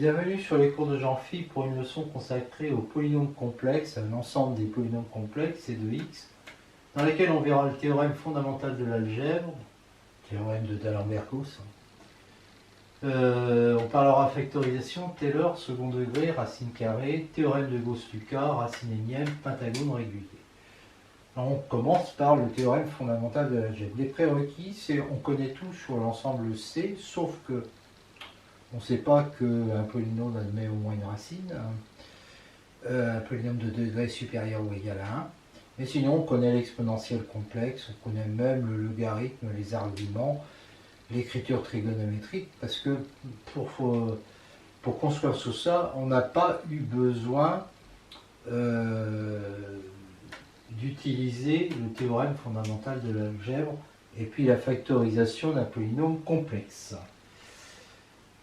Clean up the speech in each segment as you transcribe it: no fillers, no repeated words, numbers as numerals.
Bienvenue sur les cours de Jean-Phi pour une leçon consacrée aux polynômes complexes, à l'ensemble des polynômes complexes et de x, dans lesquels on verra le théorème fondamental de l'algèbre, théorème de D'Alembert-Gauss. On parlera factorisation, Taylor, second degré, racine carrée, théorème de Gauss-Lucas, racine énième, pentagone régulier. Alors on commence par le théorème fondamental de l'algèbre. Les prérequis, c'est on connaît tout sur l'ensemble C, sauf que on ne sait pas qu'un polynôme admet au moins une racine, un polynôme de degré supérieur ou égal à 1. Mais sinon, on connaît l'exponentielle complexe, on connaît même le logarithme, les arguments, l'écriture trigonométrique, parce que pour construire tout ça, on n'a pas eu besoin d'utiliser le théorème fondamental de l'algèbre et puis la factorisation d'un polynôme complexe.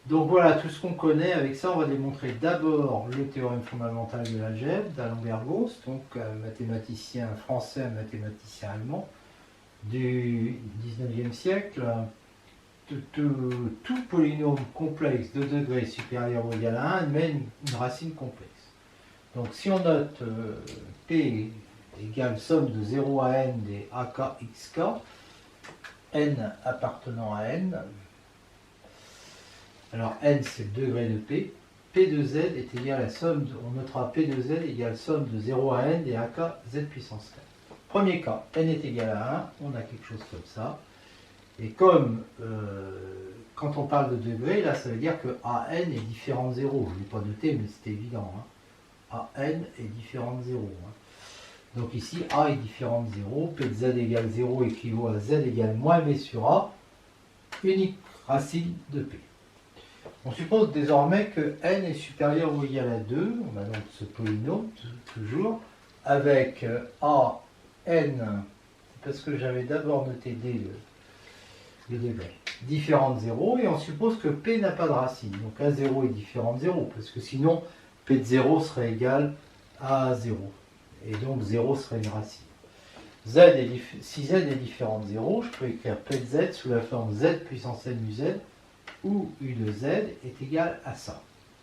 Donc voilà tout ce qu'on connaît. Avec ça, on va démontrer d'abord le théorème fondamental de l'algèbre d'Alembert-Gauss, donc un mathématicien français, un mathématicien allemand du 19e siècle. Tout polynôme complexe de degré supérieur ou égal à 1 admet une racine complexe. Donc si on note P égale somme de 0 à n des AK, XK, n appartenant à n. Alors n c'est le degré de P. P de Z est égal à somme de, on notera P de Z égale somme de 0 à n des AK Z puissance 4. Premier cas, n est égal à 1, on a quelque chose comme ça. Et comme quand on parle de degré, là ça veut dire que AN est différent de 0. Je ne l'ai pas noté mais c'est évident. AN est différent de 0. Donc ici A est différent de 0. P de Z égale 0 équivaut à Z égale moins B sur A, unique racine de P. On suppose désormais que n est supérieur ou égal à 2, on a donc ce polynôme, toujours, avec a, n, parce que j'avais d'abord noté d, le degré, différent de 0, et on suppose que p n'a pas de racine. Donc a0 est différent de 0, parce que sinon p de 0 serait égal à 0, et donc 0 serait une racine. Si z est différent de 0, je peux écrire p de z sous la forme z puissance n uz, où u de z est égal à ça.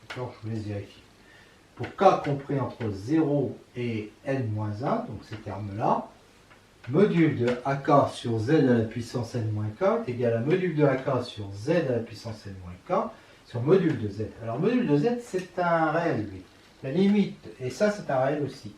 D'accord, je vous laisse vérifier. Pour k compris entre 0 et n-1, donc ces termes-là, module de ak sur z à la puissance n-k est égal à module de ak sur z à la puissance n-k sur module de z. Alors module de z, c'est un réel, lui. La limite, et ça c'est un réel aussi,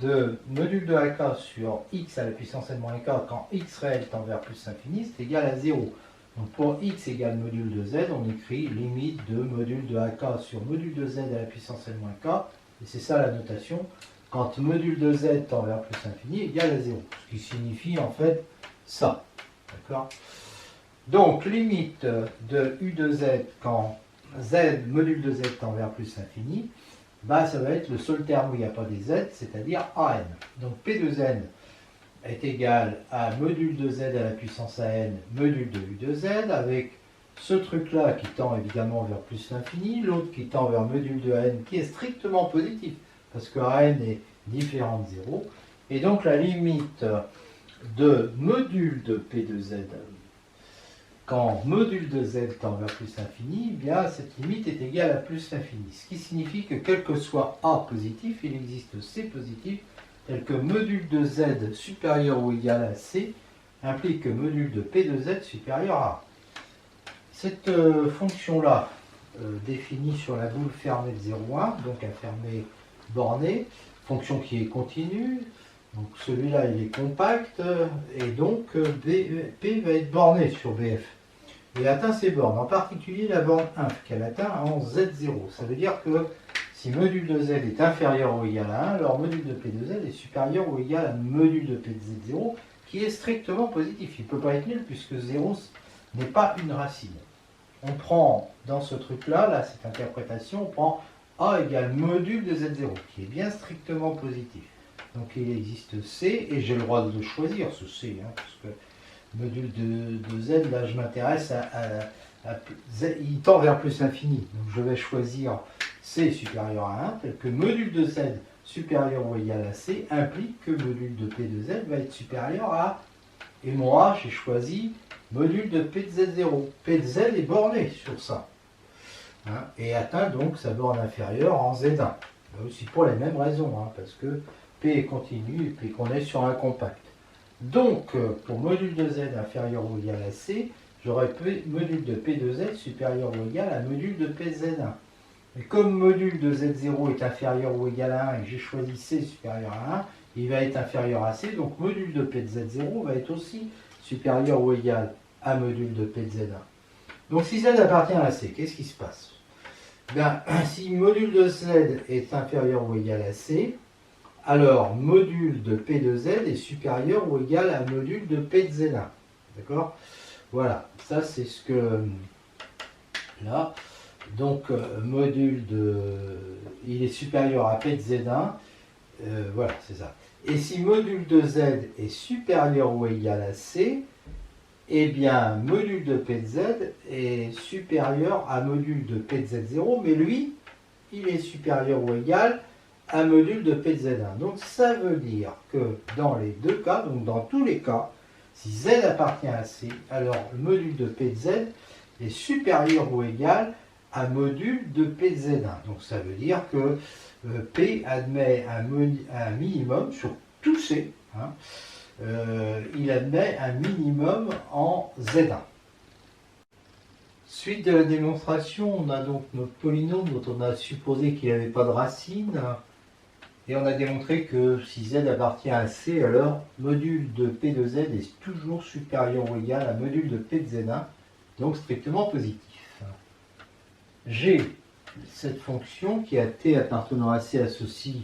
de module de ak sur x à la puissance n-k quand x réel tend vers plus l'infini, c'est égal à 0. Donc pour x égale module de z, on écrit limite de module de ak sur module de z à la puissance n-k, et c'est ça la notation, quand module de z tend vers plus l'infini égale à 0, ce qui signifie en fait ça. D'accord ? Donc limite de u de z quand z, module de z tend vers plus l'infini, bah, ça va être le seul terme où il n'y a pas des z, c'est-à-dire an. Donc p de z est égal à module de z à la puissance n, module de u de z, avec ce truc-là qui tend évidemment vers plus l'infini, l'autre qui tend vers module de n, qui est strictement positif, parce que an est différent de 0, et donc la limite de module de p de z, quand module de z tend vers plus l'infini, eh bien cette limite est égale à plus l'infini, ce qui signifie que quel que soit a positif, il existe c positif, tel que module de z supérieur ou égal à c implique que module de p de z supérieur à a. Cette fonction-là, définie sur la boule fermée de 0,1, donc un fermé borné, fonction qui est continue, donc celui-là il est compact, et donc p va être borné sur bf, et atteint ses bornes, en particulier la borne 1 qu'elle atteint en z0. Ça veut dire que si module de z est inférieur ou égal à 1, alors module de p de z est supérieur ou égal à module de p de z0, qui est strictement positif. Il ne peut pas être nul puisque 0 n'est pas une racine. On prend dans ce truc-là, cette interprétation, on prend a égale module de z0, qui est bien strictement positif. Donc il existe c, et j'ai le droit de choisir ce c, parce que module de z, là je m'intéresse à z, il tend vers plus l'infini. Donc je vais choisir c supérieur à 1, tel que module de z supérieur ou égal à c implique que module de p de z va être supérieur à, et moi j'ai choisi module de p de z0. P de z est borné sur ça. hein, et atteint donc sa borne inférieure en Z1. Là aussi pour les mêmes raisons, hein, parce que P est continu et puis qu'on est sur un compact. Donc, pour module de Z inférieur ou égal à C, j'aurai module de P de Z supérieur ou égal à module de P de Z1. Et comme module de Z0 est inférieur ou égal à 1 et que j'ai choisi C supérieur à 1, il va être inférieur à C, donc module de P de Z0 va être aussi supérieur ou égal à module de P de Z1. Donc si Z appartient à C, qu'est-ce qui se passe? Ben, si module de Z est inférieur ou égal à C, alors module de P de Z est supérieur ou égal à module de P de Z1. D'accord? Voilà, ça c'est ce que... Là, donc module de... Il est supérieur à P de Z1. Voilà, c'est ça. Et si module de Z est supérieur ou égal à C, eh bien, module de P de Z est supérieur à module de P de Z0, mais lui, il est supérieur ou égal à module de P de Z1. Donc, ça veut dire que dans les deux cas, donc dans tous les cas, si Z appartient à C, alors le module de P de Z est supérieur ou égal à module de P de Z1. Donc, ça veut dire que P admet un minimum sur tous C, hein, il admet un minimum en Z1. Suite de la démonstration, on a donc notre polynôme dont on a supposé qu'il n'avait pas de racine, et on a démontré que si Z appartient à C, alors module de P de Z est toujours supérieur ou égal à module de P de Z1, donc strictement positif. J'ai cette fonction qui a T appartenant à C associe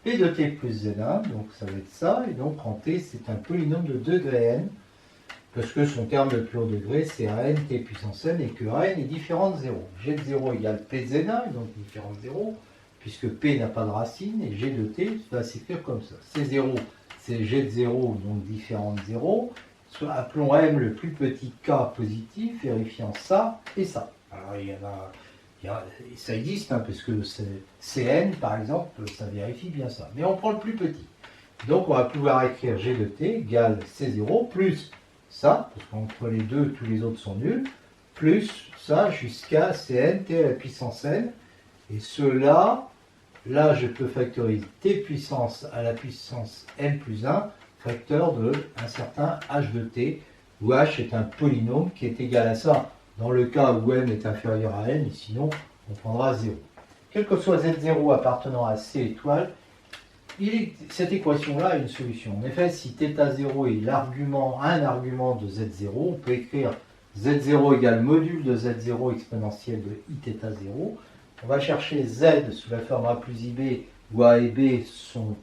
P de T plus Z1, donc ça va être ça, et donc en T c'est un polynôme de degré n, parce que son terme le plus haut degré c'est AN T puissance n, et que AN est différent de 0. G de 0 égale P de Z1, et donc différent de 0, puisque P n'a pas de racine, et G de T va s'écrire comme ça. C0 c'est G de 0, donc différent de 0, soit appelons M le plus petit K positif, vérifiant ça et ça. Alors il y en a... Ça existe, hein, parce que Cn, par exemple, ça vérifie bien ça. Mais on prend le plus petit. Donc on va pouvoir écrire G de T égale C0 plus ça, parce qu'entre les deux, tous les autres sont nuls, plus ça jusqu'à Cn, T à la puissance n. Et cela, là je peux factoriser T puissance à la puissance n plus 1, facteur de un certain h de T, où h est un polynôme qui est égal à ça. Dans le cas où m est inférieur à n, et sinon on prendra 0. Quel que soit Z0 appartenant à C étoile, cette équation-là a une solution. En effet, si θ0 est un argument de Z0, on peut écrire Z0 égale module de Z0 exponentielle de Iθ0. On va chercher Z sous la forme A plus IB, où A et B sont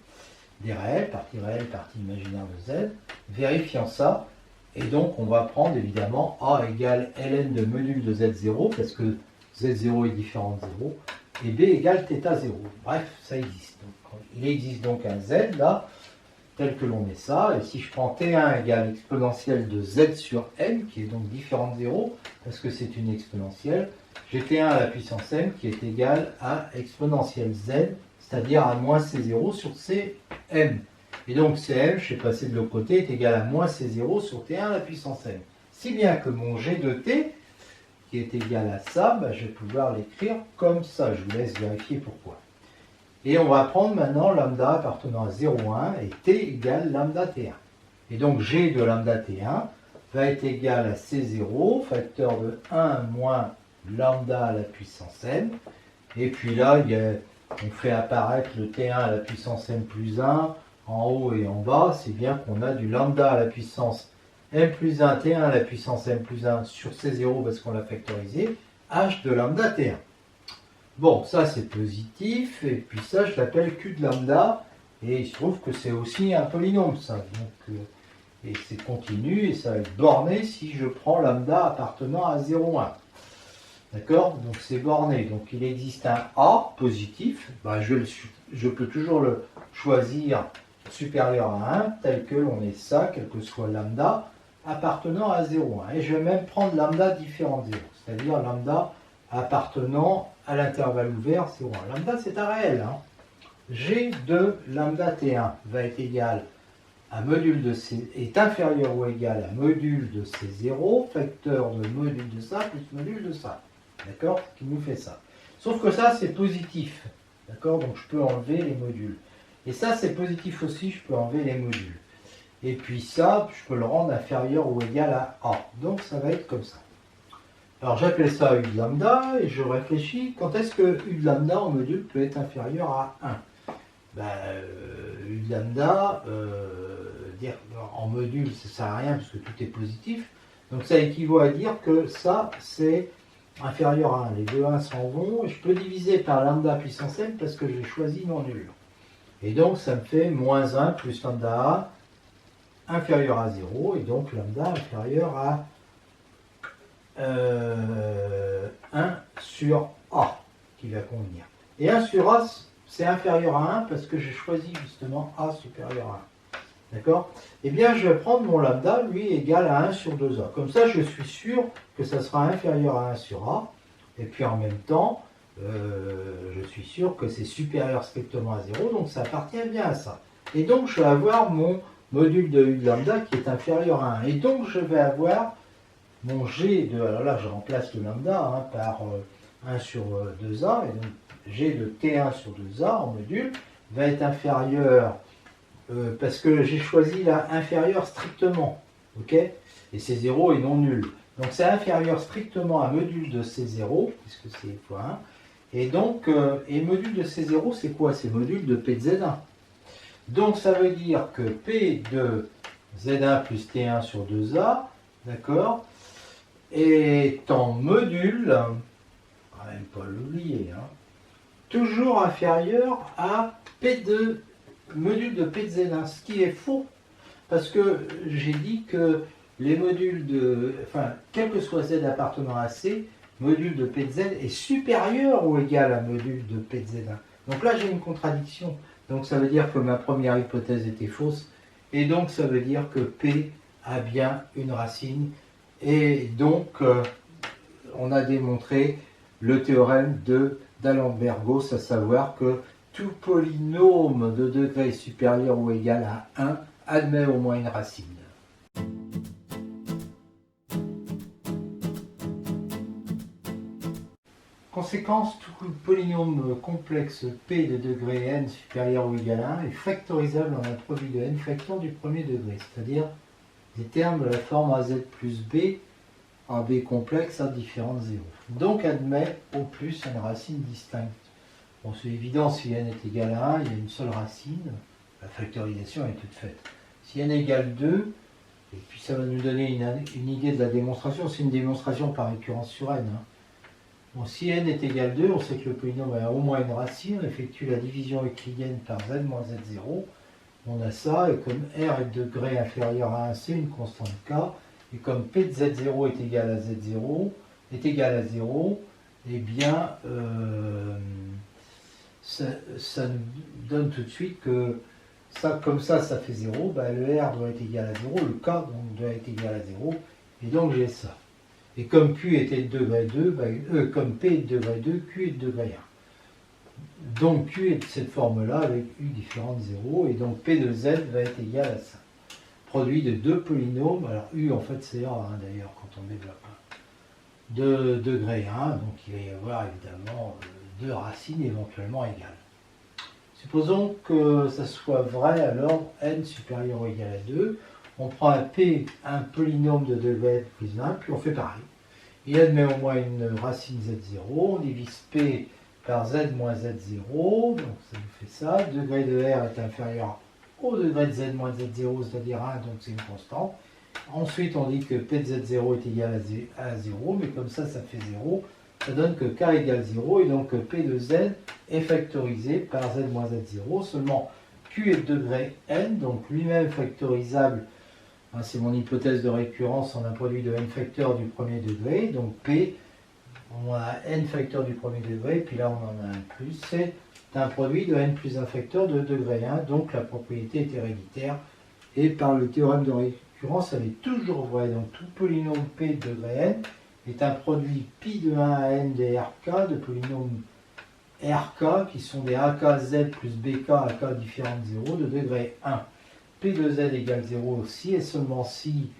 des réels, partie imaginaire de Z. Vérifiant ça, et donc, on va prendre évidemment A égale ln de module de Z0, parce que Z0 est différent de 0, et B égale θ0. Bref, ça existe. Donc, il existe donc un Z là, tel que l'on met ça, et si je prends T1 égale exponentielle de Z sur M, qui est donc différent de 0, parce que c'est une exponentielle, j'ai T1 à la puissance M qui est égale à exponentielle Z, c'est-à-dire à moins C0 sur Cm. Et donc Cm, je vais passer de l'autre côté, est égal à moins C0 sur T1 à la puissance n. Si bien que mon G de T, qui est égal à ça, ben, je vais pouvoir l'écrire comme ça. Je vous laisse vérifier pourquoi. Et on va prendre maintenant lambda appartenant à 0,1 et T égale lambda T1. Et donc G de lambda T1 va être égal à C0, facteur de 1 moins lambda à la puissance n. Et puis là, on fait apparaître le T1 à la puissance n plus 1, en haut et en bas, c'est bien qu'on a du lambda à la puissance m plus 1, T1 à la puissance m plus 1 sur C0 parce qu'on l'a factorisé, h de lambda T1. Bon, ça c'est positif, et puis ça je l'appelle Q de lambda, et il se trouve que c'est aussi un polynôme ça. Donc, et c'est continu, et ça va être borné si je prends lambda appartenant à 0,1. D'accord? Donc c'est borné. Donc il existe un A positif, ben, je peux toujours le choisir supérieur à 1, tel que l'on est ça, quel que soit lambda, appartenant à 0,1. Et je vais même prendre lambda différent de 0, c'est-à-dire lambda appartenant à l'intervalle ouvert 0,1. Lambda, c'est un réel. Hein. G de lambda T1 va être égal à module de C, est inférieur ou égal à module de C0, facteur de module de ça plus module de ça. D'accord? Ce qui nous fait ça. Sauf que ça, c'est positif. D'accord? Donc je peux enlever les modules. Et ça, c'est positif aussi, je peux enlever les modules. Et puis ça, je peux le rendre inférieur ou égal à A. Donc ça va être comme ça. Alors j'appelle ça U de lambda et je réfléchis, quand est-ce que U de lambda en module peut être inférieur à 1? Ben, U de lambda, dire en module, ça ne sert à rien parce que tout est positif. Donc ça équivaut à dire que ça, c'est inférieur à 1. Les deux 1 s'en vont et je peux diviser par lambda puissance n parce que j'ai choisi non nul. Et donc ça me fait moins 1 plus lambda A inférieur à 0 et donc lambda inférieur à 1 sur A qui va convenir. Et 1 sur A, c'est inférieur à 1 parce que j'ai choisi justement A supérieur à 1. D'accord? Eh bien, je vais prendre mon lambda, lui, égal à 1 sur 2A. Comme ça, je suis sûr que ça sera inférieur à 1 sur A. Et puis en même temps, je suis sûr que c'est supérieur strictement à 0, donc ça appartient bien à ça. Et donc, je vais avoir mon module de U de lambda qui est inférieur à 1. Et donc, je vais avoir mon G de, alors là je remplace le lambda par 1 sur 2A, et donc G de T1 sur 2A en module va être inférieur, parce que j'ai choisi la inférieur strictement, ok? Et c'est 0 et non nul. Donc c'est inférieur strictement à module de C0, puisque c'est fois 1, et donc, et module de C0 c'est quoi? C'est module de P de Z1. Donc ça veut dire que P de Z1 plus T1 sur 2A, d'accord, est en module, même pas l'oublier, toujours inférieur à P de module de P de Z1, ce qui est faux, parce que j'ai dit que les modules de, enfin, quel que soit Z appartenant à C, module de P de Z est supérieur ou égal à module de P de Z1. Donc là j'ai une contradiction, donc ça veut dire que ma première hypothèse était fausse, et donc ça veut dire que P a bien une racine. Et donc, on a démontré le théorème d'Alembert-Gauss, à savoir que tout polynôme de degré supérieur ou égal à 1 admet au moins une racine. Conséquence, tout polynôme complexe P de degré n supérieur ou égal à 1 est factorisable en un produit de n facteurs du premier degré, c'est-à-dire des termes de la forme AZ plus B, AB complexe à différentes zéros. Donc admet au plus une racine distincte. Bon, c'est évident, si n est égal à 1, il y a une seule racine, la factorisation est toute faite. Si n égale 2, et puis ça va nous donner une idée de la démonstration, c'est une démonstration par récurrence sur n. Bon, si n est égal à 2, on sait que le polynôme a au moins une racine, on effectue la division euclidienne par z moins z0, on a ça, et comme r est de degré inférieur à 1, c'est une constante k, et comme p de z0 est égal à z0, est égal à 0, eh bien, ça nous donne tout de suite que, ça, comme ça fait 0, bah, le r doit être égal à 0, le k donc, doit être égal à 0, et donc j'ai ça. Et comme q était de degré 2, bah, comme p est de degré 2, q est de degré 1. Donc q est de cette forme-là avec u différente 0, et donc p de z va être égal à ça. Produit de deux polynômes, alors u en fait c'est a d'ailleurs quand on développe, de degré 1, donc il va y avoir évidemment deux racines éventuellement égales. Supposons que ça soit vrai, alors n supérieur ou égal à 2, on prend un p, un polynôme de degré n plus 1, puis on fait pareil. Il admet au moins une racine z0, on divise p par z moins z0, donc ça nous fait ça, degré de r est inférieur au degré de z moins z0, c'est-à-dire 1, donc c'est une constante. Ensuite, on dit que p de z0 est égal à 0, mais comme ça fait 0, ça donne que k égale 0, et donc p de z est factorisé par z moins z0, seulement q est de degré n, donc lui-même factorisable, c'est mon hypothèse de récurrence en un produit de n facteurs du premier degré, donc p, on a n facteurs du premier degré, puis là on en a un plus, c'est un produit de n plus un facteur de degré 1, donc la propriété est héréditaire, et par le théorème de récurrence, elle est toujours vraie, donc tout polynôme p de degré n est un produit pi de 1 à n des rk, de polynômes rk, qui sont des akz plus bk, ak différentes 0, de degré 1. P de z égale 0 si et seulement si,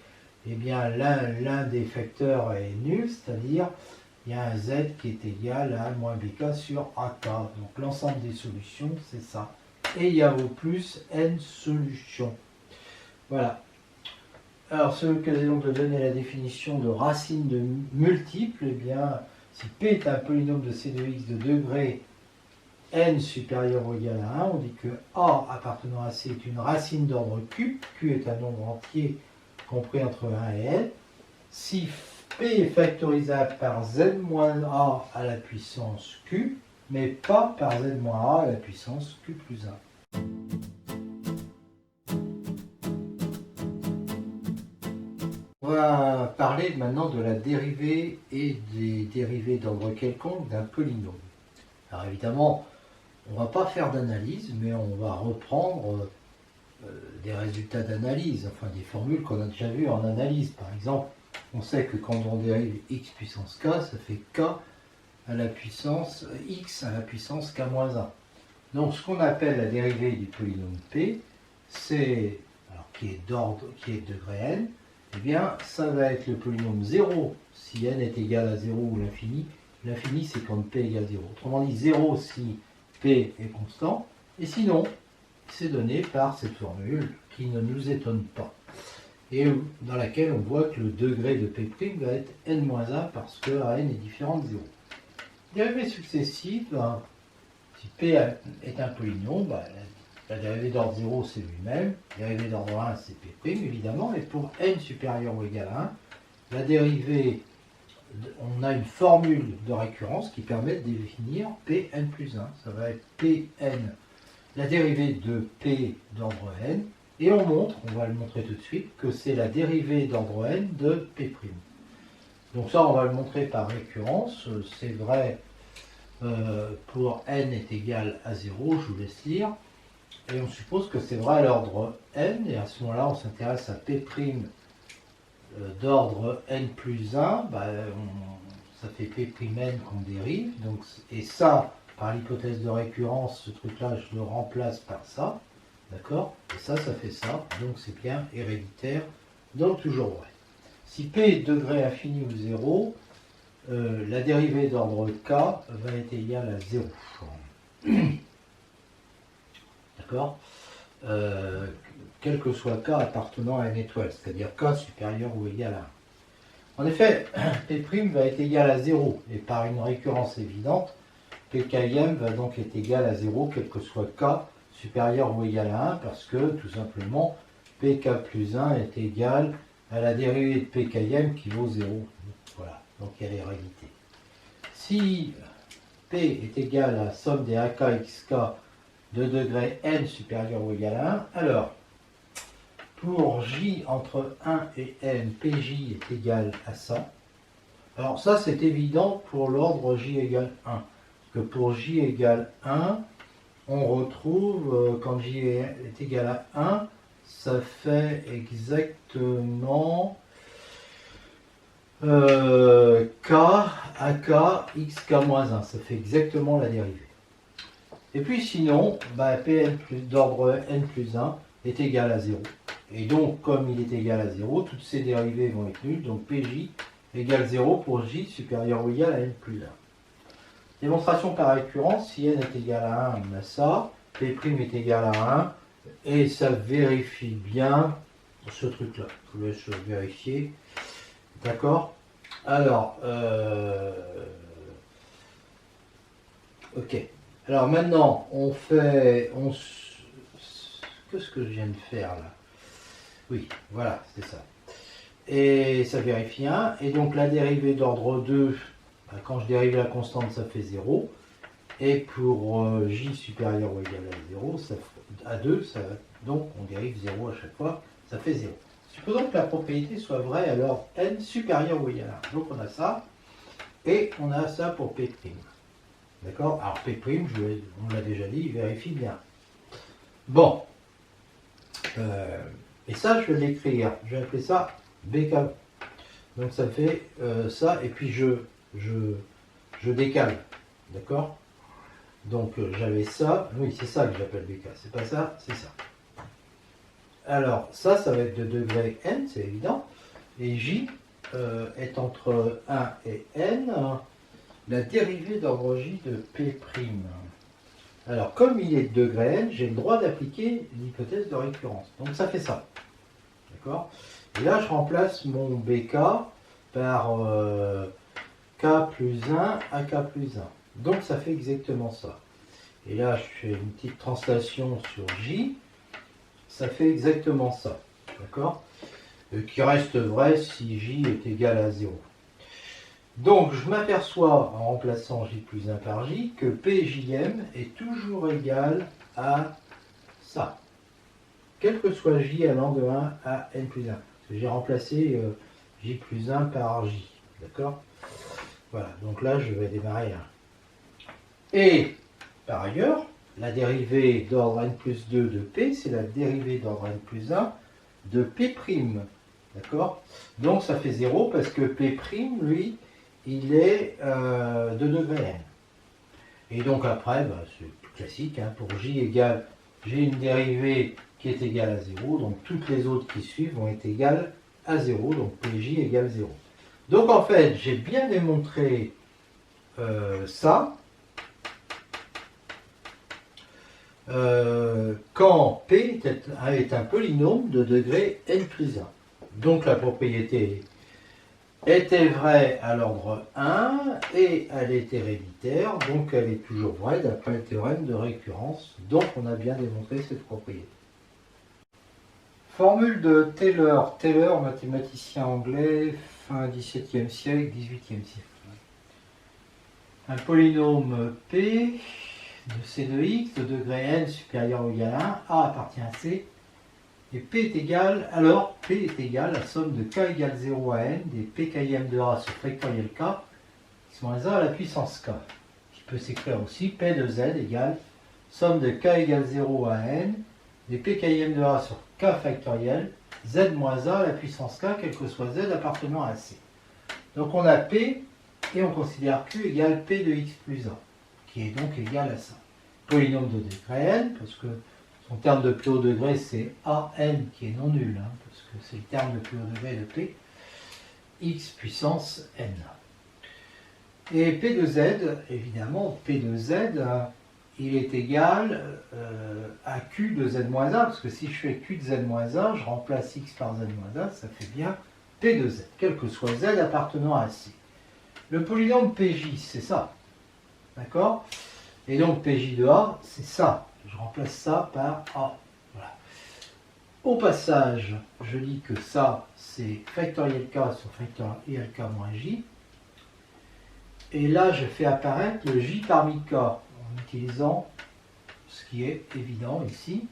eh bien l'un des facteurs est nul, c'est-à-dire il y a un z qui est égal à moins bk sur ak. Donc l'ensemble des solutions, c'est ça. Et il y a au plus n solutions. Voilà. Alors, c'est l'occasion de donner la définition de racine de multiple. Eh bien, si P est un polynôme de C de X de degré n supérieur ou égal à 1, on dit que A appartenant à C est une racine d'ordre Q. Q est un nombre entier compris entre 1 et n. Si P est factorisable par z moins A à la puissance Q, mais pas par z moins A à la puissance Q plus 1. On va parler maintenant de la dérivée et des dérivées d'ordre quelconque d'un polynôme. Alors évidemment, on ne va pas faire d'analyse, mais on va reprendre des résultats d'analyse, enfin des formules qu'on a déjà vues en analyse. Par exemple, on sait que quand on dérive x puissance k, ça fait k à la puissance x à la puissance k moins 1. Donc ce qu'on appelle la dérivée du polynôme p, c'est, alors qui est de degré n, eh bien ça va être le polynôme 0 si n est égal à 0 ou l'infini. L'infini c'est quand p égale 0. Autrement dit 0 si p est constant, et sinon c'est donné par cette formule qui ne nous étonne pas, et dans laquelle on voit que le degré de P' va être n-1 parce que n est différent de 0. Dérivée successive, si P est un polynôme, la dérivée d'ordre 0 c'est lui-même, la dérivée d'ordre 1 c'est P' évidemment, et pour n supérieur ou égal à 1, la dérivée, on a une formule de récurrence qui permet de définir Pn plus 1. Ça va être Pn, la dérivée de P d'ordre n, et on va le montrer tout de suite, que c'est la dérivée d'ordre n de P'. Donc ça, on va le montrer par récurrence. C'est vrai pour n est égal à 0, je vous laisse lire. Et on suppose que c'est vrai à l'ordre n, et à ce moment-là, on s'intéresse à P' d'ordre n plus 1, ça fait P'N qu'on dérive, donc, et ça, par l'hypothèse de récurrence, ce truc-là, je le remplace par ça, d'accord? Et ça fait ça, donc c'est bien héréditaire, donc toujours vrai. Si P est degré infini ou 0, la dérivée d'ordre K va être égale à 0. D'accord? Quel que soit K appartenant à une étoile, c'est-à-dire K supérieur ou égal à 1. En effet, P' va être égal à 0, et par une récurrence évidente, Pkm va donc être égal à 0, quel que soit K supérieur ou égal à 1, parce que, tout simplement, Pk plus 1 est égal à la dérivée de Pkm qui vaut 0. Voilà, donc il y a l'hérédité. Si P est égal à la somme des AK xk de degré n supérieur ou égal à 1, alors, pour j entre 1 et n, Pj est égal à ça. Alors ça, c'est évident pour l'ordre j égale 1. Que pour j égale 1, on retrouve, quand j est égal à 1, ça fait exactement k ak xk-1. Ça fait exactement la dérivée. Et puis sinon, Pn d'ordre n plus 1 est égal à 0. Et donc, comme il est égal à 0, toutes ces dérivées vont être nulles. Donc Pj égale 0 pour j supérieur ou égal à n plus 1. Démonstration par récurrence, si n est égal à 1, on a ça, P' est égal à 1, et ça vérifie bien ce truc-là. Je vous laisse vérifier. D'accord? Alors, ok. Alors maintenant, qu'est-ce que je viens de faire là? Oui, voilà, c'est ça. Et ça vérifie 1, et donc la dérivée d'ordre 2, quand je dérive la constante, ça fait 0. Et pour j supérieur ou égal à 0, à 2, donc on dérive 0 à chaque fois, ça fait 0. Supposons que la propriété soit vraie à l'ordre n supérieur ou égal à 1. Donc on a ça, et on a ça pour P'. D'accord? Alors P', on l'a déjà dit, il vérifie bien. Bon. Et ça, je vais l'écrire. Je vais appeler ça BK. Donc ça fait ça, et puis je décale. D'accord? Donc j'avais ça. Oui, c'est ça que j'appelle BK. C'est pas ça, c'est ça. Alors, ça va être de degré n, c'est évident. Et J, est entre 1 et n, la dérivée d'ordre j de P'. Alors, comme il est de degré n, j'ai le droit d'appliquer l'hypothèse de récurrence. Donc, ça fait ça. D'accord? Et là, je remplace mon BK par K plus 1 à K plus 1. Donc, ça fait exactement ça. Et là, je fais une petite translation sur J. Ça fait exactement ça. D'accord? Qui reste vrai si J est égal à 0. Donc, je m'aperçois, en remplaçant J plus 1 par J, que PJM est toujours égal à ça. Quel que soit J allant de 1 à N plus 1. J'ai remplacé J plus 1 par J. D'accord? Voilà, donc là, je vais démarrer 1. Et, par ailleurs, la dérivée d'ordre N plus 2 de P, c'est la dérivée d'ordre N plus 1 de P'. D'accord? Donc, ça fait 0 parce que P', lui, il est de degré n. Et donc après, bah, c'est classique, hein, pour j égale, j'ai une dérivée qui est égale à 0, donc toutes les autres qui suivent vont être égales à 0, donc pj égale 0. Donc en fait, j'ai bien démontré ça, quand P est un polynôme de degré n plus 1. Donc la propriété était vraie à l'ordre 1 et elle est héréditaire, donc elle est toujours vraie d'après le théorème de récurrence. Donc on a bien démontré cette propriété. Formule de Taylor. Taylor, mathématicien anglais, fin XVIIe siècle, XVIIIe siècle. Un polynôme P de C de x de degré n supérieur ou égal à 1, A appartient à C, et P est égal, alors P est égal à la somme de K égale 0 à N des PKIM de A sur factoriel K, x moins 1 à la puissance K, qui peut s'écrire aussi P de Z égale somme de K égale 0 à N des PKIM de A sur K factoriel, Z moins 1 à la puissance K, quel que soit Z appartenant à C. Donc on a P, et on considère Q égale P de x plus 1, qui est donc égal à ça. Polynôme de degré n, parce que son terme de plus haut degré, c'est AN, qui est non nul, hein, parce que c'est le terme de plus haut degré de P, x puissance n. Et P de Z, évidemment, P de Z, il est égal à Q de Z-1, parce que si je fais Q de Z-1, je remplace x par Z-1, ça fait bien P de Z, quel que soit Z appartenant à C. Le polynôme PJ, c'est ça. D'accord? Et donc PJ de A, c'est ça. Je remplace ça par A. Voilà. Au passage, je dis que ça, c'est factoriel K sur factoriel K moins J. Et là, je fais apparaître le J parmi K en utilisant ce qui est évident ici.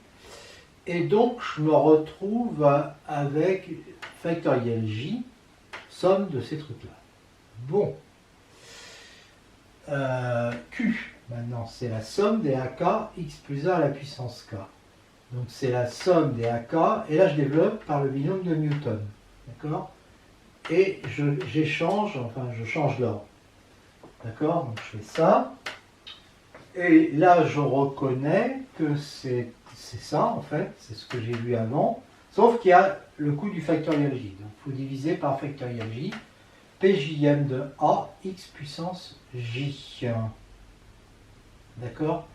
Et donc, je me retrouve avec factoriel J, somme de ces trucs-là. Bon. Q, maintenant, c'est la somme des AK x plus 1 à la puissance K. Donc, c'est la somme des AK, et là, je développe par le binôme de Newton. D'accord? Et je change l'ordre. D'accord? Donc, je fais ça. Et là, je reconnais que c'est ça, en fait. C'est ce que j'ai vu avant. Sauf qu'il y a le coût du factoriel J. Donc, il faut diviser par factoriel J. PJM de A, x puissance J. D'accord?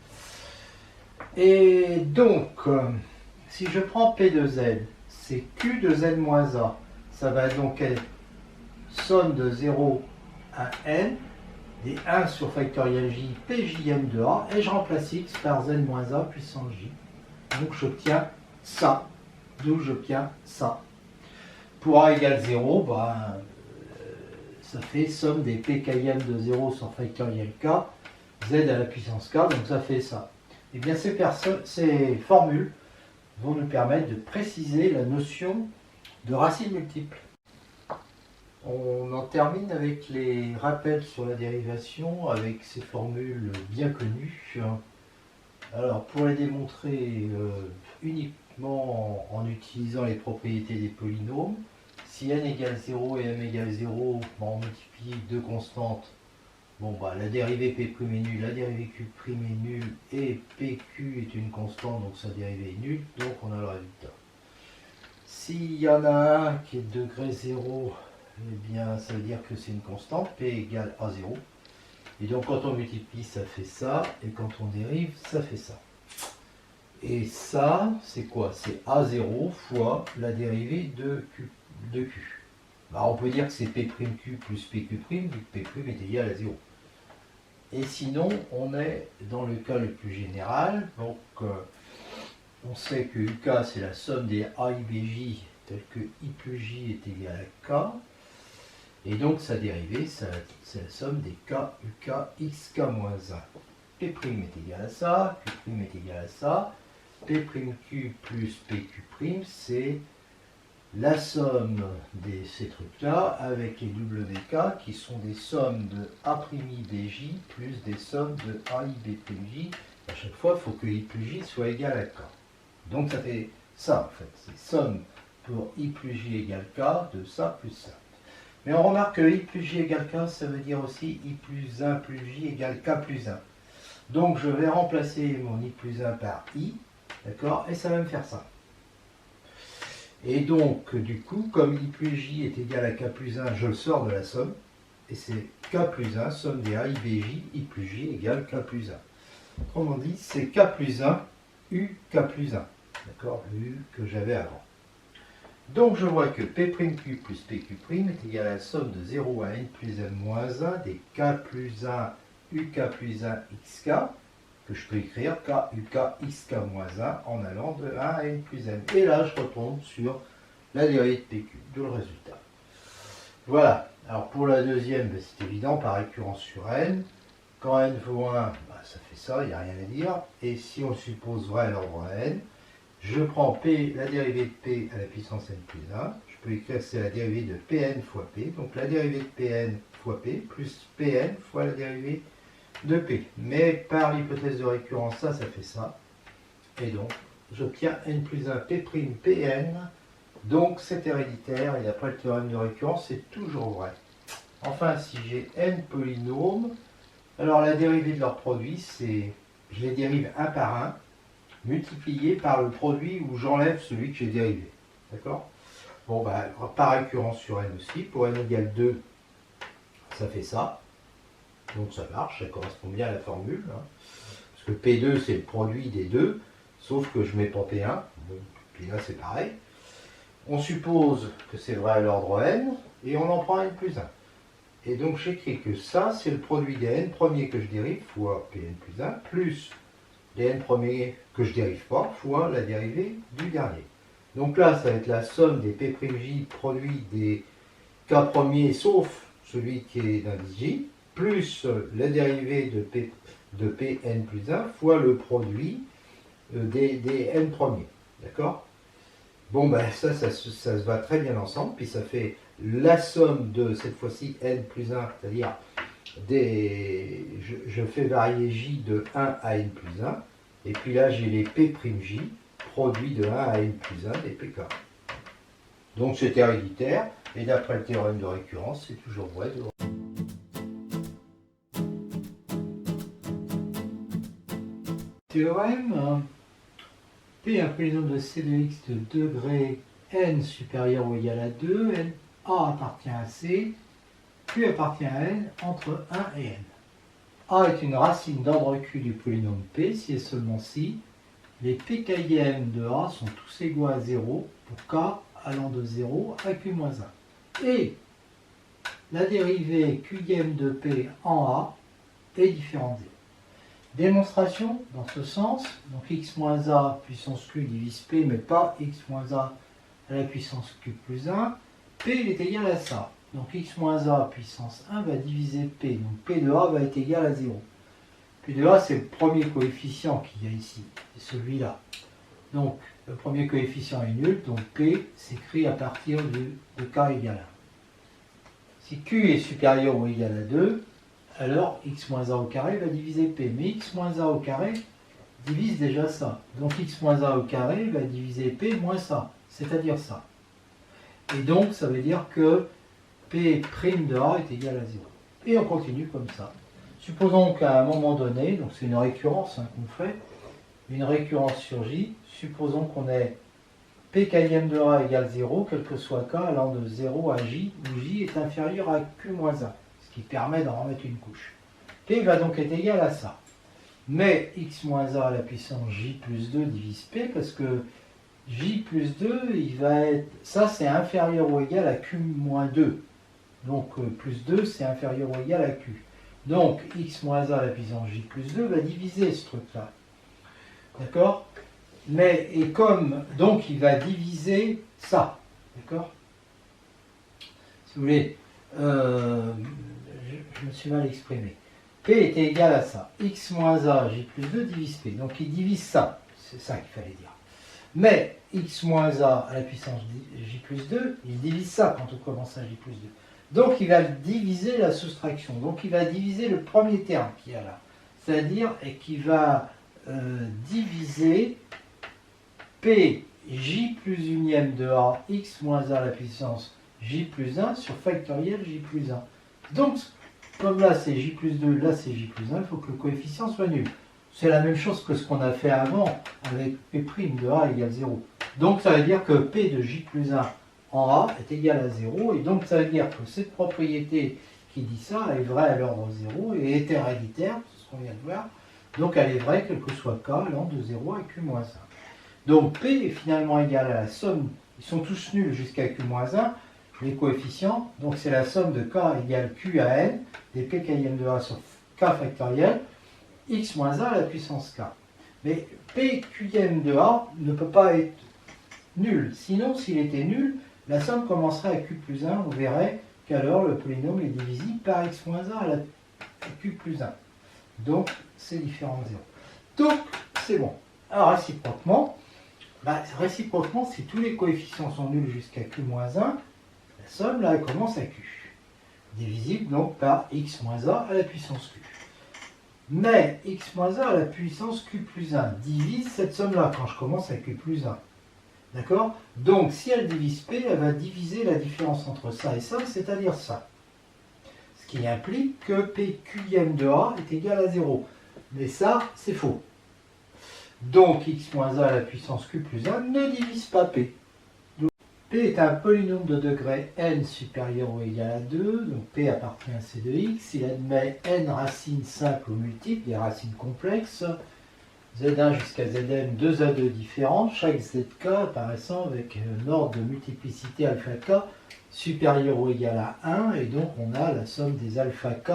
Et donc, si je prends P de Z, c'est Q de Z moins A. Ça va donc être somme de 0 à N, des 1 sur factoriel J, PJM de A, et je remplace x par Z moins A puissance J. Donc j'obtiens ça, d'où j'obtiens ça. Pour A égale 0, ben, ça fait somme des PKM de 0 sur factoriel K, Z à la puissance K, donc ça fait ça. Et bien ces formules vont nous permettre de préciser la notion de racine multiple. On en termine avec les rappels sur la dérivation, avec ces formules bien connues. Alors pour les démontrer uniquement en utilisant les propriétés des polynômes, si n égale 0 et m égale 0, on multiplie deux constantes. Bon, bah, la dérivée P' est nulle, la dérivée Q' est nulle, et PQ est une constante, donc sa dérivée est nulle, donc on a le résultat. S'il y en a un qui est de degré 0 eh bien ça veut dire que c'est une constante, P égale A0. Et donc quand on multiplie, ça fait ça, et quand on dérive, ça fait ça. Et ça, c'est quoi? C'est A0 fois la dérivée de Q. Bah, on peut dire que c'est P'Q plus PQ', vu que P' est égal à 0. Et sinon, on est dans le cas le plus général. Donc, on sait que UK, c'est la somme des A, I, B, J, tel que I plus J est égal à K. Et donc, sa dérivée, c'est la somme des K, UK, XK moins 1. P' est égal à ça, Q' est égal à ça. P'Q plus PQ', c'est la somme de ces trucs-là avec les doubles des K qui sont des sommes de A'Bj plus des sommes de AIB'J. À chaque fois, il faut que I plus J soit égal à K. Donc ça fait ça en fait. C'est somme pour I plus J égale K de ça plus ça. Mais on remarque que I plus J égale K, ça veut dire aussi I plus 1 plus J égale K plus 1. Donc je vais remplacer mon I plus 1 par I, d'accord, et ça va me faire ça. Et donc, du coup, comme I plus J est égal à K plus 1, je le sors de la somme. Et c'est K plus 1, somme des A, I, B, J, I plus J égale K plus 1. Autrement dit, c'est K plus 1, U, K plus 1. D'accord, le U que j'avais avant. Donc, je vois que P'Q plus PQ' est égal à la somme de 0 à N plus M moins 1 des K plus 1, UK plus 1, XK, que je peux écrire K, UK, XK moins 1 en allant de 1 à N plus M. Et là, je retombe sur la dérivée de PQ, d'où le résultat. Voilà. Alors pour la deuxième, ben, c'est évident, par récurrence sur N. Quand N vaut 1, ben, ça fait ça, il n'y a rien à dire. Et si on suppose vrai l'ordre N, je prends P, la dérivée de P à la puissance N plus 1. Je peux écrire que c'est la dérivée de Pn fois P. Donc la dérivée de Pn fois P plus Pn fois la dérivée de P. Mais par l'hypothèse de récurrence, ça fait ça. Et donc, j'obtiens N plus 1 P', Pn. Donc, c'est héréditaire. Et d'après le théorème de récurrence, c'est toujours vrai. Enfin, si j'ai N polynômes, alors la dérivée de leur produit, c'est, je les dérive un par un, multiplié par le produit où j'enlève celui que j'ai dérivé. D'accord? Bon, bah, par récurrence sur N aussi. Pour N égale 2, ça fait ça. Donc ça marche, ça correspond bien à la formule. Hein. Parce que P2, c'est le produit des deux, sauf que je ne mets pas P1. Bon, puis là, c'est pareil. On suppose que c'est vrai à l'ordre N, et on en prend N plus 1. Et donc j'écris que ça, c'est le produit des N premiers que je dérive, fois Pn plus 1, plus les N premiers que je dérive pas, fois la dérivée du dernier. Donc là, ça va être la somme des P'J produits des K premiers, sauf celui qui est d'indice J, plus la dérivée de Pn plus 1 fois le produit des N premiers. D'accord? Bon, ben ça se va très bien ensemble, puis ça fait la somme de, cette fois-ci, N plus 1, c'est-à-dire je fais varier J de 1 à N plus 1, et puis là j'ai les P'J, produits de 1 à N plus 1 des PK. Donc c'est héréditaire, et d'après le théorème de récurrence, c'est toujours vrai. Théorème, P un polynôme de C de x de degré n supérieur ou égal à 2, n A appartient à C, Q appartient à n entre 1 et n. A est une racine d'ordre Q du polynôme P si et seulement si les pkm de A sont tous égaux à 0 pour K allant de 0 à Q moins 1. Et la dérivée Qm de P en A est différente de 0. Démonstration dans ce sens, donc x moins a puissance q divise p, mais pas x moins a à la puissance q plus 1, p il est égal à ça. Donc x moins a puissance 1 va diviser p, donc p de a va être égal à 0. P de a c'est le premier coefficient qu'il y a ici, c'est celui-là. Donc le premier coefficient est nul, donc p s'écrit à partir de k égale 1. Si q est supérieur ou égal à 2, alors x moins a au carré va diviser p. Mais x moins a au carré divise déjà ça. Donc x moins a au carré va diviser p moins ça, c'est-à-dire ça. Et donc ça veut dire que p' de a est égal à 0. Et on continue comme ça. Supposons qu'à un moment donné, donc c'est une récurrence qu'on fait, une récurrence sur J, supposons qu'on ait P km de A égale 0, quel que soit K allant de 0 à J, où J est inférieur à Q-1, ce qui permet d'en remettre une couche. P va donc être égal à ça. Mais x moins a à la puissance j plus 2 divise P, parce que j plus 2, il va être... Ça, c'est inférieur ou égal à Q moins 2. Donc, plus 2, c'est inférieur ou égal à Q. Donc, x moins a à la puissance j plus 2 va diviser ce truc-là. D'accord? Mais, et comme, donc, il va diviser ça. D'accord? Si vous voulez, je me suis mal exprimé. P était égal à ça. X moins a, j plus 2 divise P. Donc, il divise ça. C'est ça qu'il fallait dire. Mais, x moins a à la puissance j plus 2, il divise ça quand on commence à j plus 2. Donc, il va diviser la soustraction. Donc, il va diviser le premier terme qu'il y a là. C'est-à-dire qu'il va diviser P j plus unième de a, x moins a à la puissance j plus 1 sur factoriel j plus 1. Donc, comme là c'est j plus 2, là c'est j plus 1, il faut que le coefficient soit nul. C'est la même chose que ce qu'on a fait avant avec P' de a égale 0. Donc, ça veut dire que P de j plus 1 en A est égal à 0, et donc ça veut dire que cette propriété qui dit ça est vraie à l'ordre 0 et est héréditaire, c'est ce qu'on vient de voir, donc elle est vraie quel que soit K allant de 0 à Q-1. Donc P est finalement égal à la somme, ils sont tous nuls jusqu'à Q-1, les coefficients, donc c'est la somme de K égale Q à N, des P km de A sur K factoriel, x moins A à la puissance K. Mais P Qm de A ne peut pas être nul, sinon s'il était nul, la somme commencerait à Q plus 1, on verrait qu'alors le polynôme est divisible par x moins a à Q plus 1. Donc, c'est différent de 0. Donc, c'est bon. Alors, réciproquement, si tous les coefficients sont nuls jusqu'à Q moins 1, la somme, là, elle commence à Q. Divisible, donc, par x moins a à la puissance Q. Mais x moins a à la puissance Q plus 1 divise cette somme-là quand je commence à Q plus 1. D'accord? Donc, si elle divise P, elle va diviser la différence entre ça et ça, c'est-à-dire ça. Ce qui implique que P Qm de A est égal à 0. Mais ça, c'est faux. Donc, x moins a à la puissance Q plus 1 ne divise pas P. Donc, P est un polynôme de degré n supérieur ou égal à 2. Donc, P appartient à C de x. Il admet n racines simples ou multiples, des racines complexes. Z1 jusqu'à Zn, 2 à 2 différents, chaque Zk apparaissant avec un ordre de multiplicité alpha k supérieur ou égal à 1, et donc on a la somme des alpha k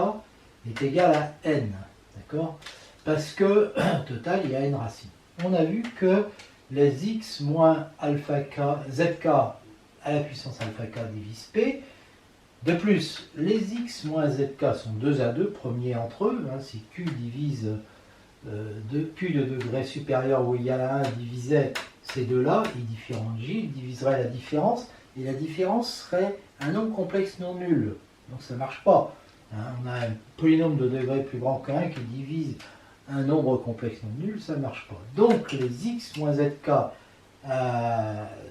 est égale à n, d'accord? Parce que, au total, il y a n racines. On a vu que les x moins alpha k, zk à la puissance alpha k divise p. De plus, les x moins zk sont 2 à 2, premiers entre eux, hein, si q divise Q de degré supérieur ou égal à 1 divisait ces deux-là, I différent de J, il diviserait la différence, et la différence serait un nombre complexe non nul. Donc ça ne marche pas. Hein, on a un polynôme de degré plus grand qu'un qui divise un nombre complexe non nul, ça ne marche pas. Donc les x moins zk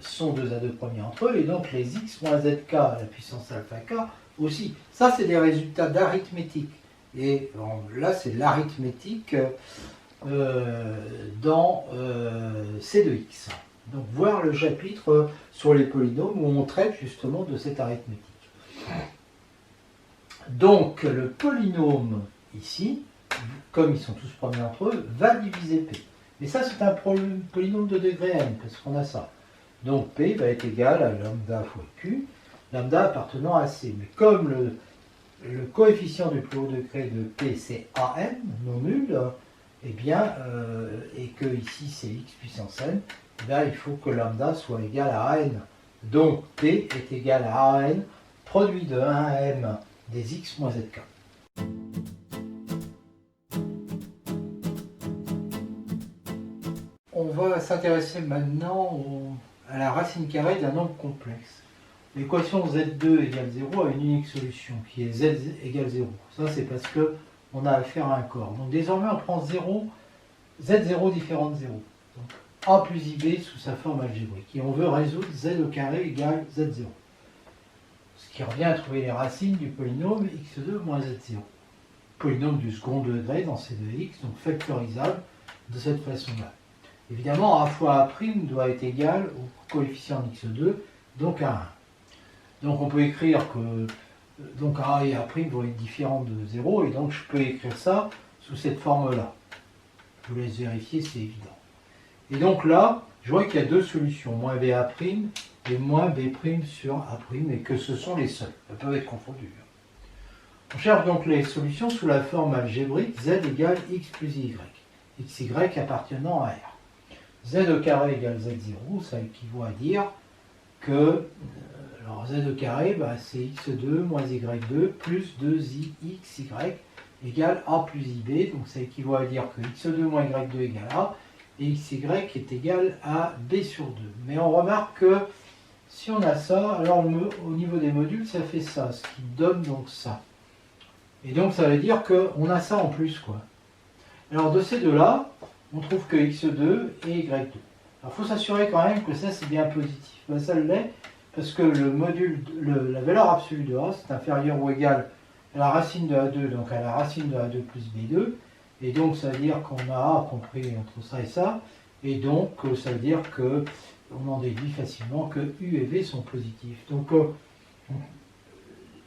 sont 2 à 2 premiers entre eux, et donc les x moins zk à la puissance alpha k aussi. Ça, c'est des résultats d'arithmétique. Et bon, là, c'est l'arithmétique dans C2X. Donc, voir le chapitre sur les polynômes où on traite justement de cette arithmétique. Donc, le polynôme ici, comme ils sont tous premiers entre eux, va diviser P. Mais ça, c'est un polynôme de degré n, parce qu'on a ça. Donc, P va être égal à lambda fois Q, lambda appartenant à C. Mais comme le coefficient du plus haut degré de P, c'est AN, non nul, eh bien, et que ici c'est x puissance n, eh bien, il faut que lambda soit égal à AN. Donc P est égal à AN, produit de 1 à m des x moins zk. On va s'intéresser maintenant à la racine carrée d'un nombre complexe. L'équation Z2 égale 0 a une unique solution, qui est Z égale 0. Ça, c'est parce qu'on a affaire à un corps. Donc désormais, on prend 0, Z0 différent de 0. Donc A plus IB sous sa forme algébrique. Et on veut résoudre Z au carré égale Z0. Ce qui revient à trouver les racines du polynôme x2 moins Z0. Polynôme du second degré dans C2X, donc factorisable de cette façon-là. Évidemment, A fois A' doit être égal au coefficient x2, donc à 1. Donc on peut écrire que donc A et A' vont être différents de 0, et donc je peux écrire ça sous cette forme-là. Je vous laisse vérifier, c'est évident. Et donc là, je vois qu'il y a deux solutions, moins BA' et moins B' sur A', et que ce sont les seules. Elles peuvent être confondues. On cherche donc les solutions sous la forme algébrique z égale x plus y, xy appartenant à R. Z au carré égale z0, ça équivaut à dire que alors z au carré, c'est x2 moins y2 plus 2xy égale a plus ib, donc ça équivaut à dire que x2 moins y2 égale a, et xy est égal à b sur 2. Mais on remarque que si on a ça, alors au niveau des modules, ça fait ça, ce qui donne donc ça. Et donc ça veut dire qu'on a ça en plus, quoi. Alors de ces deux-là, on trouve que x2 et y2. Alors il faut s'assurer quand même que ça c'est bien positif. Ça l'est, parce que le module, la valeur absolue de A, c'est inférieur ou égal à la racine de A2, donc à la racine de A2 plus B2. Et donc ça veut dire qu'on a A compris entre ça et ça. Et donc ça veut dire qu'on en déduit facilement que U et V sont positifs. Donc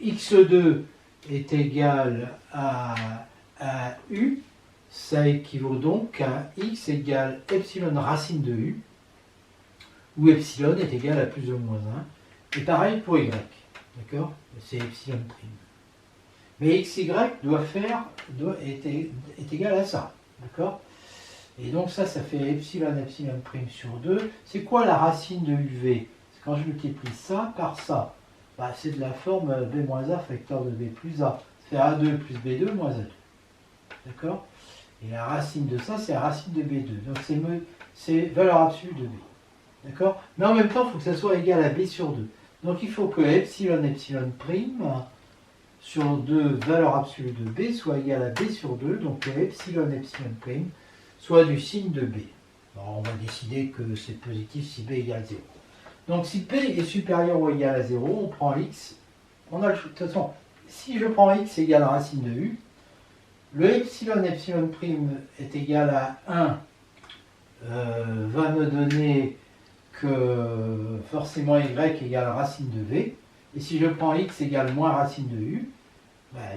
x2 est égal à U, ça équivaut donc à x égale epsilon racine de U, où epsilon est égal à plus ou moins 1. Et pareil pour y, d'accord? C'est epsilon prime. Mais xy est égal à ça, d'accord? Et donc ça fait epsilon prime sur 2. C'est quoi la racine de UV? C'est quand je multiplie ça par ça. C'est de la forme B-A facteur de B plus A. Ça fait A2 plus B2 moins A2. D'accord? Et la racine de ça, c'est la racine de B2. Donc c'est valeur absolue de B. D'accord? Mais en même temps, il faut que ça soit égal à B sur 2. Donc il faut que epsilon prime sur 2 valeur absolue de B soit égal à B sur 2. Donc que epsilon prime soit du signe de B. Alors, on va décider que c'est positif si B égale 0. Donc si P est supérieur ou égal à 0, on prend X. On a le choix. De toute façon, si je prends X égale racine de U, le epsilon prime est égal à 1 va me donner que forcément Y égale racine de V. Et si je prends X égale moins racine de U,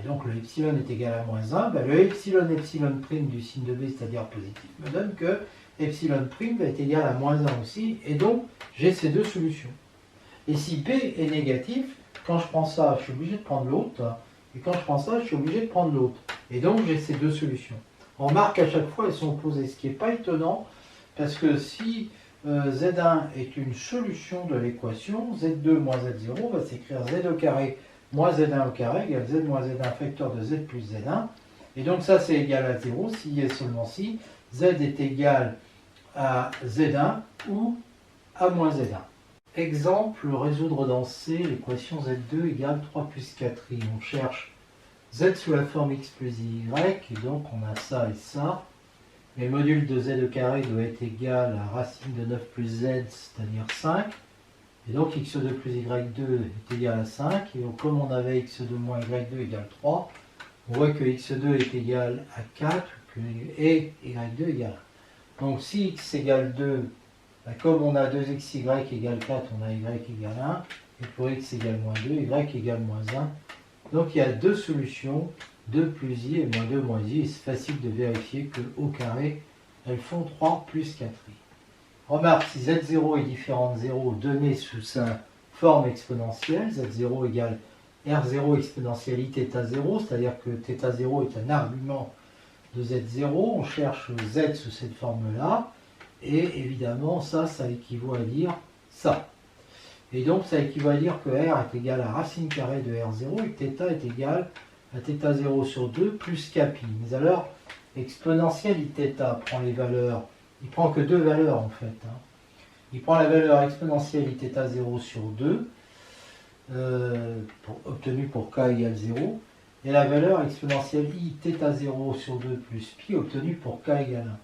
donc le epsilon est égal à moins 1, le epsilon prime du signe de B, c'est-à-dire positif, me donne que epsilon prime va être égal à moins 1 aussi, et donc j'ai ces deux solutions. Et si P est négatif, quand je prends ça, je suis obligé de prendre l'autre, et quand je prends ça, je suis obligé de prendre l'autre. Et donc j'ai ces deux solutions. On remarque qu'à chaque fois, elles sont opposées, ce qui n'est pas étonnant, parce que si Z1 est une solution de l'équation, Z2 moins Z0 va s'écrire Z au carré moins Z1 au carré égale Z moins Z1 facteur de Z plus Z1. Et donc ça c'est égal à 0 si et seulement si Z est égal à Z1 ou à moins Z1. Exemple, résoudre dans C l'équation Z2 égale 3 plus 4i. On cherche Z sous la forme X plus Y, et donc on a ça et ça. Et le module de Z au carré doit être égal à racine de 9 plus Z, c'est-à-dire 5. Et donc x2 plus y2 est égal à 5. Et donc, comme on avait x2 moins y2 égale 3, on voit que x2 est égal à 4 et y2 égale 1. Donc si x égale 2, comme on a 2xy égale 4, on a y égale 1. Et pour x égale moins 2, y égale moins 1. Donc il y a deux solutions, 2 plus i et moins 2 moins i. Et c'est facile de vérifier qu'au carré, elles font 3 plus 4i. Remarque, si z0 est différent de 0 donné sous sa forme exponentielle, z0 égale r0 exponentielle i θ0, c'est-à-dire que θ0 est un argument de z0, on cherche z sous cette forme-là, et évidemment ça équivaut à dire ça. Et donc ça équivaut à dire que r est égal à racine carrée de r0 et que θ est égal à θ0 sur 2 plus capi. Mais alors, exponentielle iθ prend les valeurs. Il prend que deux valeurs en fait. Il prend la valeur exponentielle iθ0 sur 2, obtenue pour k égale 0, et la valeur exponentielle iθ0 sur 2 plus pi, obtenue pour k égale 1.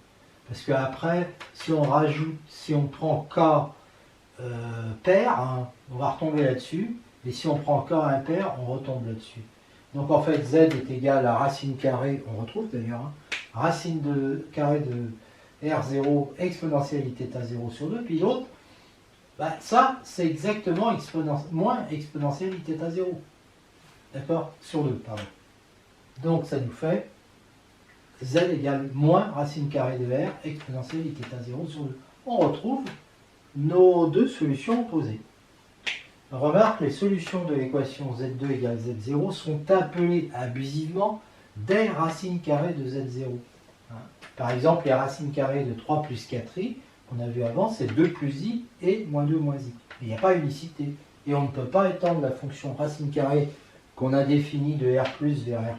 Parce qu'après, si on prend k pair, on va retomber là-dessus, et si on prend k impair, on retombe là-dessus. Donc en fait, z est égal à racine carrée, on retrouve d'ailleurs, racine de carré de R0 exponentielle θ 0 sur 2, puis l'autre, bah, ça c'est exactement moins exponentielle θ 0. D'accord? Sur 2, pardon. Donc ça nous fait z égale moins racine carrée de r exponentielle θ 0 sur 2. On retrouve nos deux solutions opposées. Remarque, les solutions de l'équation z2 égale z0 sont appelées abusivement des racines carrées de z0. Par exemple, les racines carrées de 3 plus 4i, qu'on a vu avant, c'est 2 plus i et moins 2 moins i. Il n'y a pas unicité. Et on ne peut pas étendre la fonction racine carrée qu'on a définie de r plus vers r+,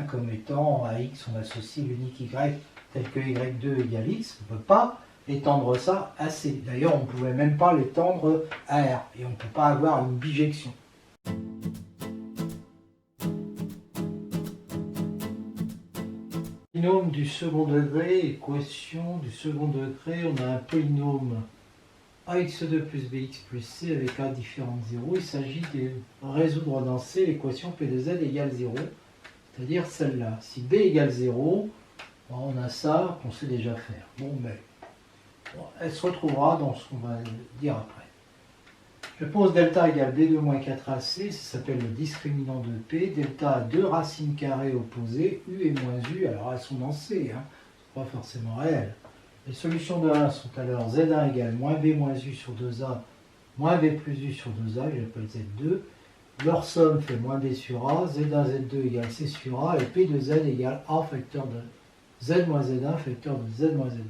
comme étant à x, on associe l'unique y tel que y2 égale x. On ne peut pas étendre ça à c. D'ailleurs, on ne pouvait même pas l'étendre à r. Et on ne peut pas avoir une bijection. Polynôme du second degré, équation du second degré, on a un polynôme ax2 plus bx plus c avec a différent de 0. Il s'agit de résoudre dans C l'équation p de z égale 0, c'est-à-dire celle-là. Si b égale 0, on a ça qu'on sait déjà faire. Bon, mais elle se retrouvera dans ce qu'on va dire après. Je pose delta égale b2 moins 4ac, ça s'appelle le discriminant de p. Delta a deux racines carrées opposées, u et moins u, alors elles sont dans C, c'est pas forcément réel. Les solutions de 1 sont alors z1 égale moins b moins u sur 2a, moins b plus u sur 2a, que j'appelle z2. Leur somme fait moins b sur a, z1, z2 égale c sur a, et p de z égale a facteur de z moins z1 facteur de z moins z2.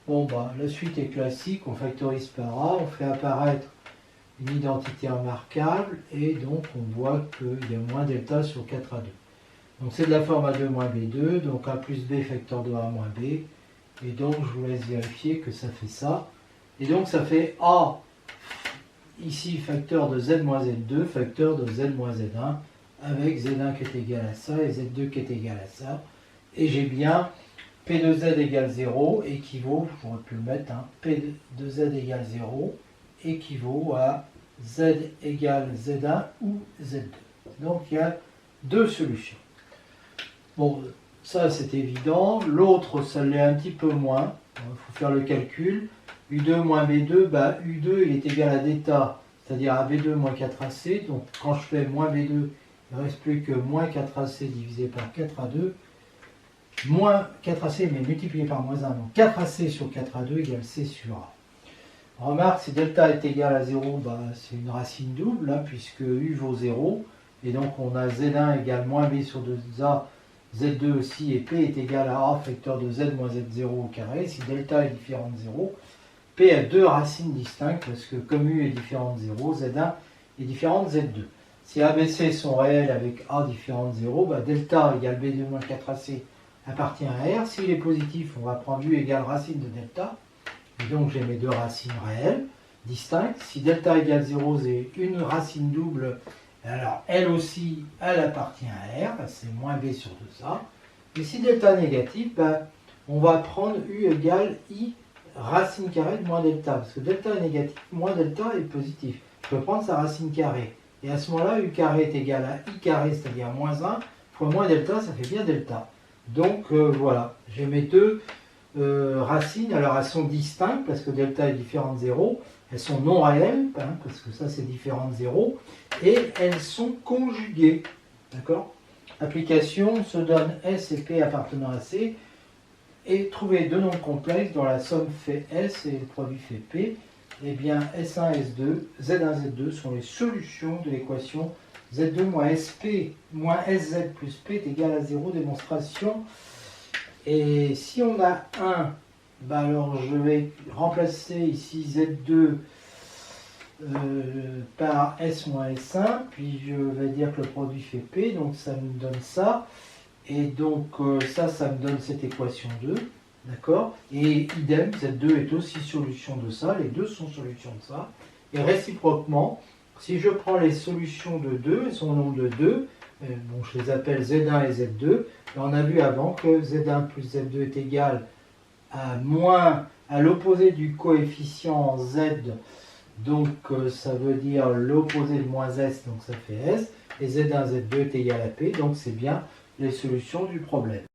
Bon, la suite est classique, on factorise par a, on fait apparaître une identité remarquable, et donc on voit qu'il y a moins delta sur 4a2. Donc c'est de la forme a2 moins b2, donc a plus b facteur de a moins b, et donc je vous laisse vérifier que ça fait ça. Et donc ça fait a, ici facteur de z moins z2, facteur de z moins z1, avec z1 qui est égal à ça, et z2 qui est égal à ça. Et j'ai bien p de z égale 0, équivaut, j'aurais pu le mettre, p de z égale 0, équivaut à z égale z1 ou z2. Donc il y a deux solutions. Bon, ça c'est évident. L'autre, ça l'est un petit peu moins. Il faut faire le calcul. U2 moins B2, U2 il est égal à delta, c'est-à-dire à B2 moins 4AC. Donc quand je fais moins B2, il ne reste plus que moins 4AC divisé par 4A2. Moins 4AC mais multiplié par moins 1. Donc 4AC sur 4A2 égale C sur A. Remarque, si delta est égal à 0, c'est une racine double, puisque U vaut 0. Et donc on a Z1 égale moins B sur 2A, Z2 aussi, et P est égal à A facteur de Z moins Z0 au carré. Si delta est différent de 0, P a deux racines distinctes, parce que comme U est différent de 0, Z1 est différent de Z2. Si ABC sont réels avec A différent de 0, delta égale B2 moins 4AC appartient à R. S'il est positif, on va prendre U égale racine de delta. Et donc j'ai mes deux racines réelles, distinctes. Si delta égale 0, c'est une racine double. Alors elle aussi, elle appartient à R, c'est moins B sur 2A. Et si delta est négatif, on va prendre U égale I racine carrée de moins delta. Parce que delta est négatif, moins delta est positif. Je peux prendre sa racine carrée. Et à ce moment-là, U carré est égal à I carré, c'est-à-dire moins 1, fois moins delta, ça fait bien delta. Donc voilà, j'ai mes deux racines. Alors elles sont distinctes parce que delta est différent de 0. Elles sont non réelles, parce que ça c'est différent de 0. Et elles sont conjuguées. D'accord? Application, se donne S et P appartenant à C. Et trouver deux nombres complexes dont la somme fait S et le produit fait P. Eh bien S1, S2, Z1, Z2 sont les solutions de l'équation Z2 moins SP moins SZ plus P est égal à 0, démonstration. Et si on a 1, alors je vais remplacer ici Z2 par S moins S1, puis je vais dire que le produit fait P, donc ça me donne ça. Et donc ça me donne cette équation 2, d'accord? Et idem, Z2 est aussi solution de ça, les deux sont solutions de ça. Et réciproquement, si je prends les solutions de 2, elles sont au nombre de 2, je les appelle Z1 et Z2, on a vu avant que Z1 plus Z2 est égal à moins, à l'opposé du coefficient Z, donc ça veut dire l'opposé de moins S, donc ça fait S, et Z1, Z2 est égal à P, donc c'est bien les solutions du problème.